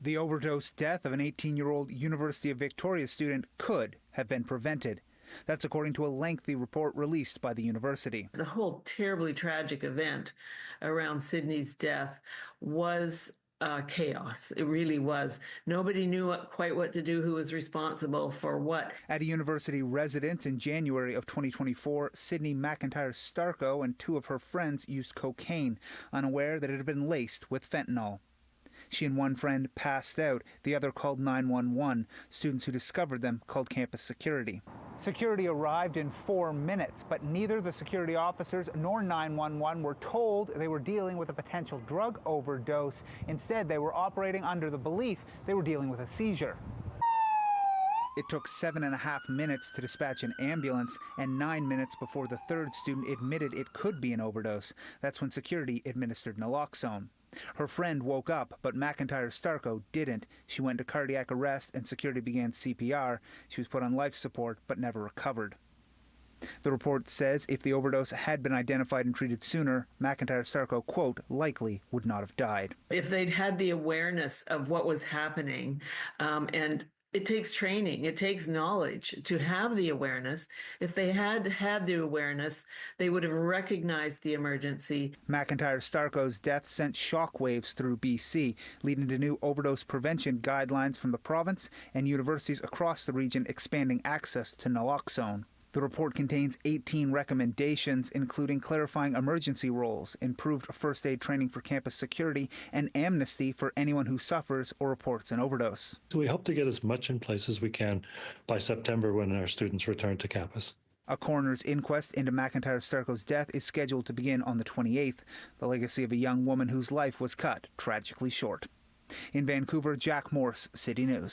The overdose death of an 18-year-old University of Victoria student could have been prevented. That's according to a lengthy report released by the university. The whole terribly tragic event around Sydney's death was chaos. It really was. Nobody knew quite what to do, who was responsible for what. At a university residence in January of 2024, Sydney McIntyre Starko and two of her friends used cocaine, unaware that it had been laced with fentanyl. She and one friend passed out. The other called 911. Students who discovered them called campus security. Security arrived in 4 minutes, but neither the security officers nor 911 were told they were dealing with a potential drug overdose. Instead, they were operating under the belief they were dealing with a seizure. It took 7.5 minutes to dispatch an ambulance and 9 minutes before the third student admitted it could be an overdose. That's when security administered naloxone. Her friend woke up, but McIntyre Starko didn't. She went into cardiac arrest and security began CPR. She was put on life support but never recovered. The report says if the overdose had been identified and treated sooner, McIntyre Starko, quote, likely would not have died. If they'd had the awareness of what was happening, and it takes training, it takes knowledge to have the awareness. If they had had the awareness, they would have recognized the emergency. McIntyre Starko's death sent shockwaves through BC, leading to new overdose prevention guidelines from the province and universities across the region expanding access to naloxone. The report contains 18 recommendations, including clarifying emergency roles, improved first aid training for campus security, and amnesty for anyone who suffers or reports an overdose. So we hope to get as much in place as we can by September when our students return to campus. A coroner's inquest into McIntyre Starko's death is scheduled to begin on the 28th, the legacy of a young woman whose life was cut tragically short. In Vancouver, Jack Morse, City News.